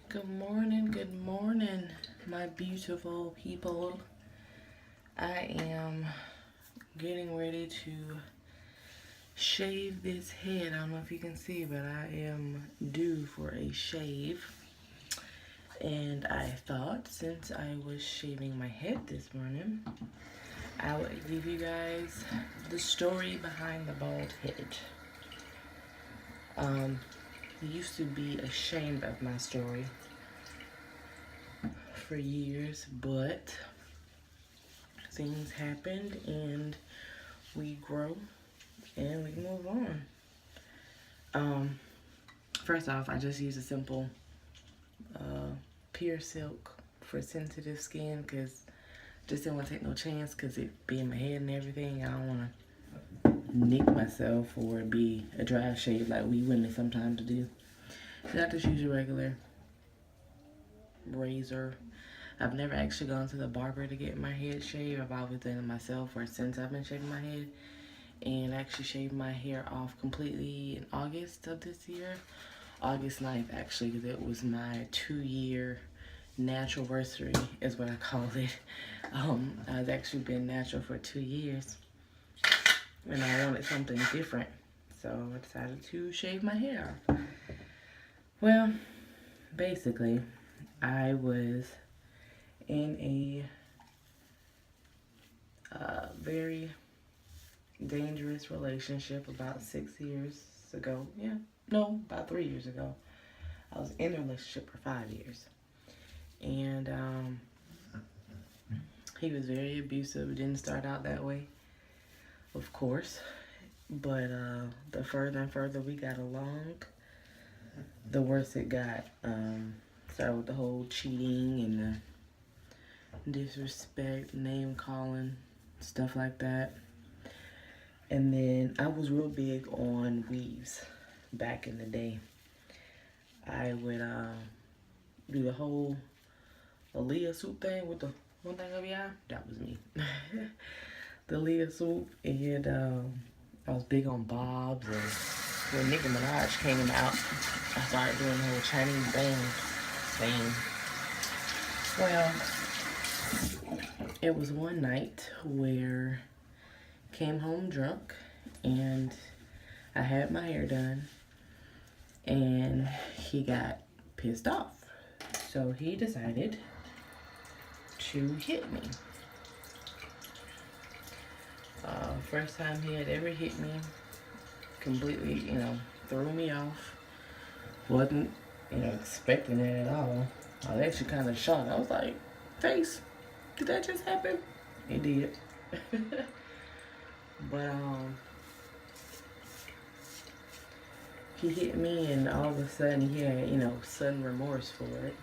good morning, my beautiful people. I am getting ready to shave this head. I don't know if you can see, but I am due for a shave. And I thought since I was shaving my head this morning, I would give you guys the story behind the bald head. Used to be ashamed of my story for years, but things happened and we grow and we move on. First off, I just use a simple pure silk for sensitive skin because just didn't want to take no chance because it be in my head and everything. I don't want to nick myself or be a dry shave like we women sometimes do. So I just use a regular razor. I've never actually gone to the barber to get my head shaved. I've always done it myself or since I've been shaving my head. And actually shaved my hair off completely in August of this year. August 9th actually, because it was my 2-year natural anniversary is what I call it. I've actually been natural for 2 years and I wanted something different. So I decided to shave my hair off. Well, basically, I was in a very dangerous relationship about 6 years ago. About 3 years ago. I was in a relationship for 5 years. And he was very abusive. It didn't start out that way, of course. But the further and further we got along, the worse it got. Started with the whole cheating and the disrespect, name calling, stuff like that. And then I was real big on weaves back in the day. I would do the whole Aaliyah swoop thing with the one thing over your eye. That was me. The Aaliyah swoop. And I was big on bobs. And when Nicki Minaj came out, I started doing the whole Chinese bang thing. Well, it was one night where I came home drunk and I had my hair done and he got pissed off. So he decided to hit me. First time he had ever hit me, completely, threw me off. Wasn't, expecting it at all. I was actually kind of shocked. I was like, face, did that just happen? It did. But, he hit me and all of a sudden he had, sudden remorse for it.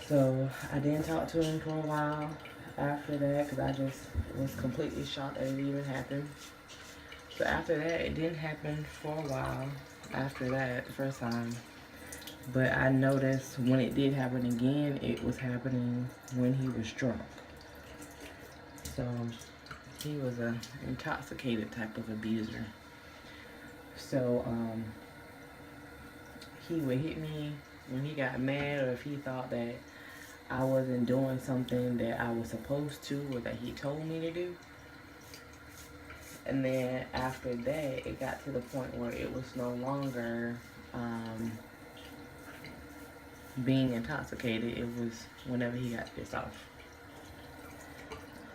So I didn't talk to him for a while after that because I just was completely shocked that it even happened. So after that, it didn't happen for a while after that, the first time. But I noticed when it did happen again, it was happening when he was drunk. So he was an intoxicated type of abuser. So he would hit me when he got mad or if he thought that I wasn't doing something that I was supposed to or that he told me to do. And then after that, it got to the point where it was no longer being intoxicated. It was whenever he got pissed off.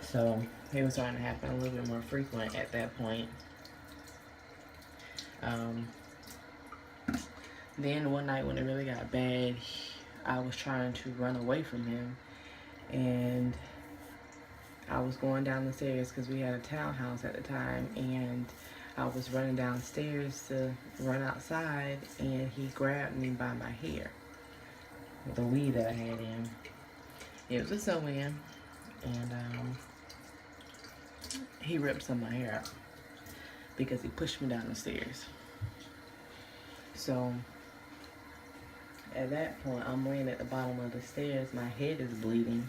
So it was starting to happen a little bit more frequent at that point. Then one night when it really got bad, I was trying to run away from him. And I was going down the stairs because we had a townhouse at the time. And I was running downstairs to run outside. And he grabbed me by my hair. The weed that I had in. It was a sew-in. And he ripped some of my hair out because he pushed me down the stairs. So at that point, I'm laying at the bottom of the stairs. My head is bleeding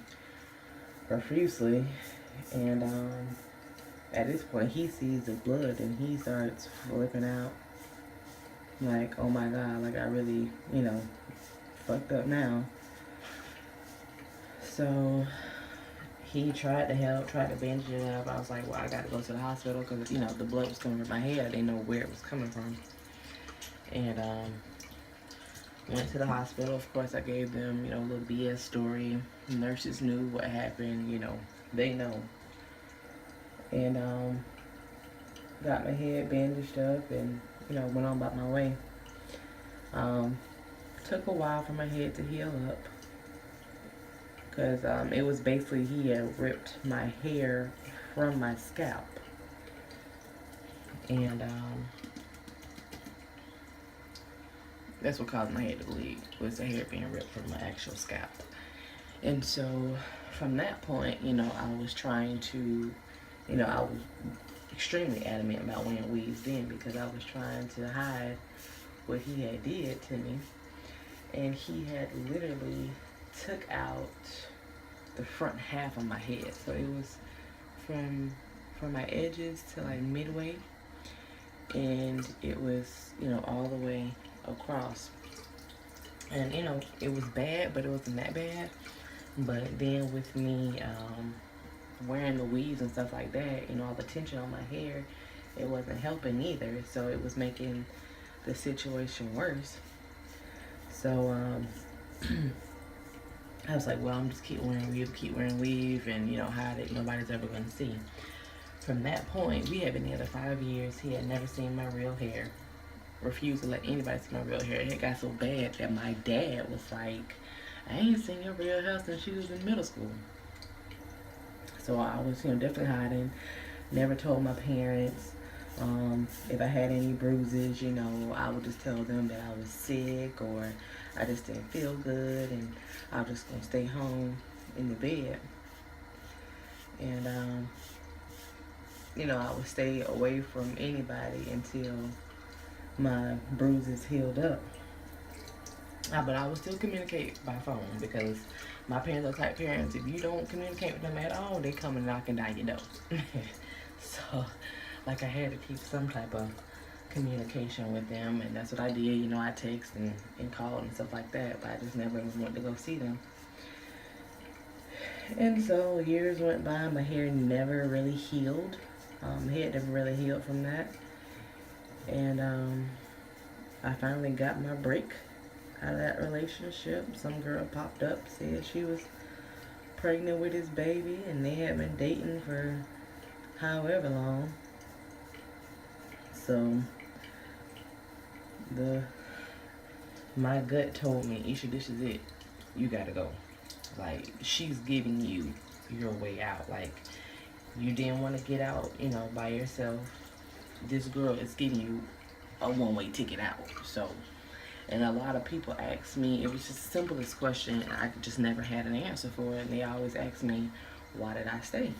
profusely. And at this point, he sees the blood and he starts flipping out. Like, oh my God, like I really, you know, fucked up now. So he tried to help, tried to bandage it up. I was like, well, I got to go to the hospital because, you know, the blood was coming from my head. I didn't know where it was coming from. And went to the hospital. Of course, I gave them, you know, a little BS story. The nurses knew what happened, you know, they know. And got my head bandaged up and, you know, went on about my way. Took a while for my head to heal up because it was basically he had ripped my hair from my scalp. And that's what caused my head to bleed, was the hair being ripped from my actual scalp. And so from that point, you know, I was trying to, you know, I was extremely adamant about wearing weaves then because I was trying to hide what he had did to me. And he had literally took out the front half of my head. So it was from my edges to like midway. And it was, you know, all the way across. And, you know, it was bad, but it wasn't that bad. But then with me wearing the weaves and stuff like that, you know, all the tension on my hair, it wasn't helping either. So it was making the situation worse. So I was like, well, I'm just keep wearing weave, and, you know, hide it. Nobody's ever going to see. From that point, we had been together 5 years. He had never seen my real hair. Refused to let anybody see my real hair. It got so bad that my dad was like, I ain't seen your real hair since she was in middle school. So I was, you know, definitely hiding. Never told my parents. If I had any bruises, you know, I would just tell them that I was sick or I just didn't feel good and I was just gonna stay home in the bed. And you know, I would stay away from anybody until my bruises healed up. But I would still communicate by phone because my parents are type parents. If you don't communicate with them at all, they come and knock and down your door. So, like, I had to keep some type of communication with them, and that's what I did. You know, I text and called and stuff like that, but I just never went to go see them. And so years went by, my hair never really healed. My head never really healed from that. And I finally got my break out of that relationship. Some girl popped up, said she was pregnant with his baby, and they had been dating for however long. So my gut told me, Isha, this is it. You gotta go. Like, she's giving you your way out. Like, you didn't want to get out, you know, by yourself. This girl is giving you a one-way ticket out. So, and a lot of people ask me, it was just the simplest question, and I just never had an answer for it. And they always ask me, why did I stay?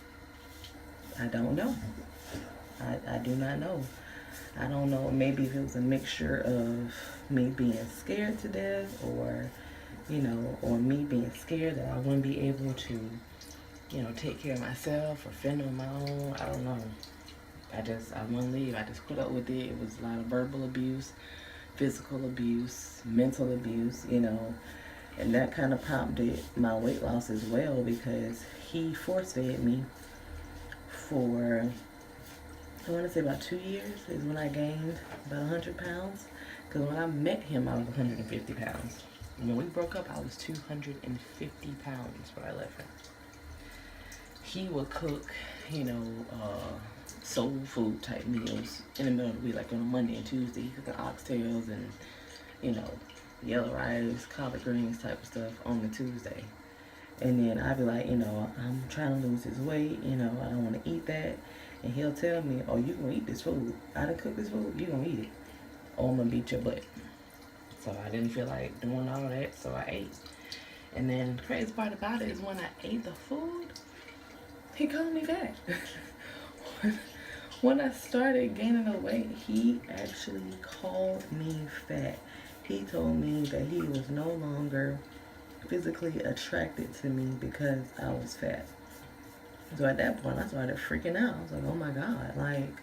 I don't know. I do not know. I don't know, maybe if it was a mixture of me being scared to death or, you know, or me being scared that I wouldn't be able to, you know, take care of myself or fend on my own. I don't know. I wouldn't leave. I just put up with it. It was a lot of verbal abuse, physical abuse, mental abuse, you know, and that kind of prompted my weight loss as well because he force-fed me for, I want to say about 2 years is when I gained about 100 pounds. Because when I met him, I was 150 pounds. When we broke up, I was 250 pounds when I left him. He would cook, you know, soul food type meals in the middle of the week, like on a Monday and Tuesday. He cooked oxtails and, you know, yellow rice, collard greens type of stuff on the Tuesday. And then I'd be like, you know, I'm trying to lose this weight, you know, I don't want to eat that. And he'll tell me, oh, you gonna eat this food. I done cook this food, you gonna eat it. Or I'm gonna beat your butt. So I didn't feel like doing all that, so I ate. And then the crazy part about it is when I ate the food, he called me fat. When I started gaining the weight, he actually called me fat. He told me that he was no longer physically attracted to me because I was fat. So at that point, I started freaking out. I was like, oh my God, like,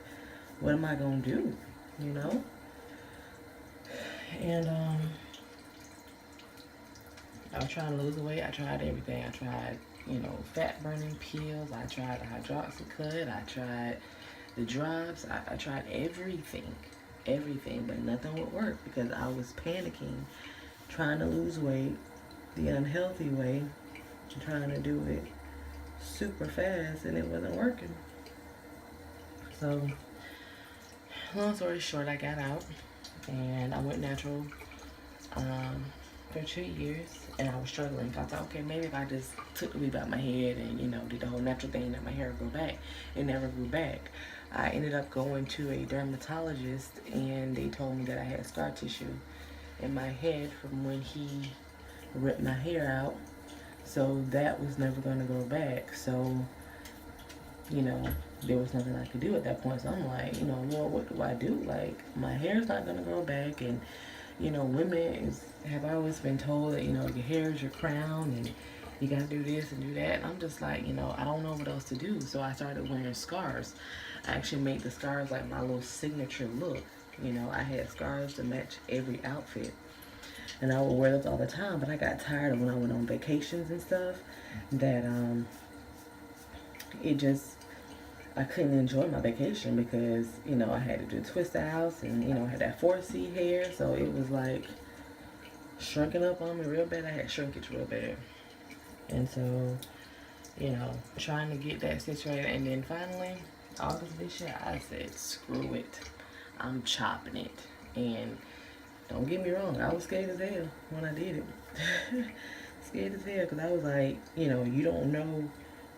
what am I going to do, you know? And I was trying to lose weight. I tried everything. I tried, fat burning pills. I tried the hydroxycut. I tried the drops. I tried everything, but nothing would work because I was panicking, trying to lose weight the unhealthy way, trying to do it super fast, and it wasn't working. So, long story short, I got out and I went natural for 2 years, and I was struggling. So I thought, okay, maybe if I just took the weave out my head and did the whole natural thing, that my hair would grow back. It never grew back. I ended up going to a dermatologist, and they told me that I had scar tissue in my head from when he ripped my hair out. So that was never going to grow back. So, there was nothing I could do at that point. So I'm like, Lord, what do I do? Like, my hair's not going to grow back. And, women have always been told that, your hair is your crown and you got to do this and do that. And I'm just like, I don't know what else to do. So I started wearing scars. I actually made the scars like my little signature look. I had scars to match every outfit. And I would wear those all the time, but I got tired of when I went on vacations and stuff that I couldn't enjoy my vacation because, I had to do twist outs and, I had that 4C hair, so it was like shrinking up on me real bad. I had shrinkage real bad. And so, trying to get that situated, and then finally, August this year, I said, screw it. I'm chopping it. And don't get me wrong, I was scared as hell when I did it. Scared as hell because I was like, you don't know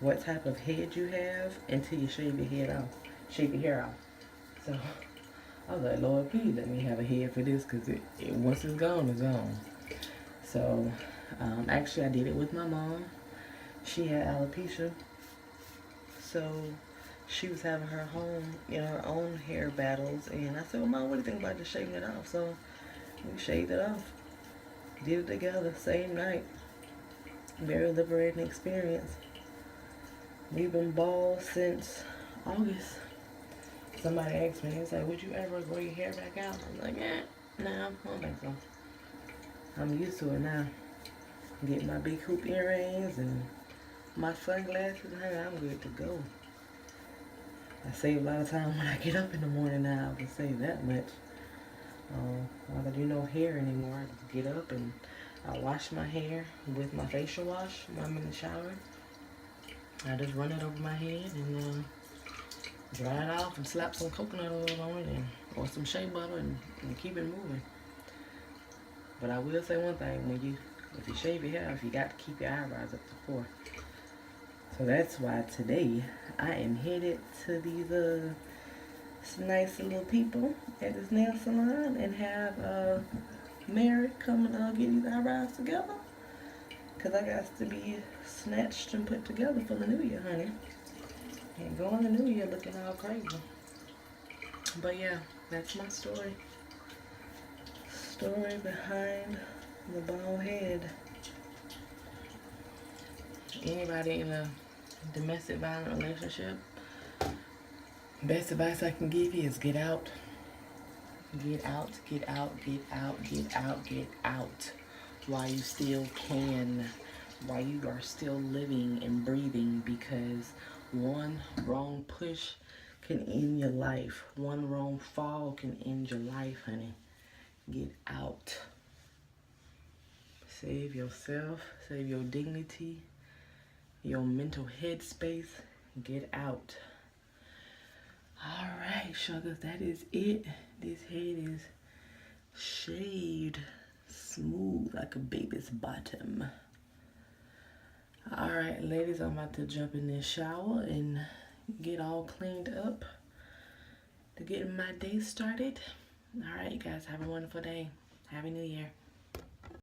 what type of head you have until you shave your hair off. So I was like, Lord, please let me have a head for this because once it's gone, it's gone. So actually I did it with my mom. She had alopecia. So she was having her own hair battles. And I said, well, Mom, what do you think about just shaving it off? So we shaved it off. Did it together, same night. Very liberating experience. We've been bald since August. Somebody asked me, they was like, would you ever grow your hair back out? I'm like, nah, I don't think so. I'm used to it now. Get my big hoop earrings and my sunglasses, I'm good to go. I save a lot of time when I get up in the morning now. I can save that much. Not that hair anymore. I just get up and I wash my hair with my facial wash when I'm in the shower. I just run it over my head and dry it off and slap some coconut oil on it or some shea butter and keep it moving. But I will say one thing, if you shave your hair off, you got to keep your eyebrows up to 4. So that's why today I am headed to these nice little people at this nail salon and have Mary come and get these eyebrows together. Because I got to be snatched and put together for the new year, honey. And go on the new year looking all crazy. But yeah, that's my story. Story behind the bald head. Anybody in a domestic violent relationship, best advice I can give you is get out. Get out, get out, get out, get out, get out. While you still can. While you are still living and breathing, because one wrong push can end your life. One wrong fall can end your life, honey. Get out. Save yourself. Save your dignity. Your mental headspace. Get out. Alright, sugars, that is it. This head is shaved smooth like a baby's bottom. Alright, ladies, I'm about to jump in this shower and get all cleaned up to get my day started. Alright, you guys, have a wonderful day. Happy New Year.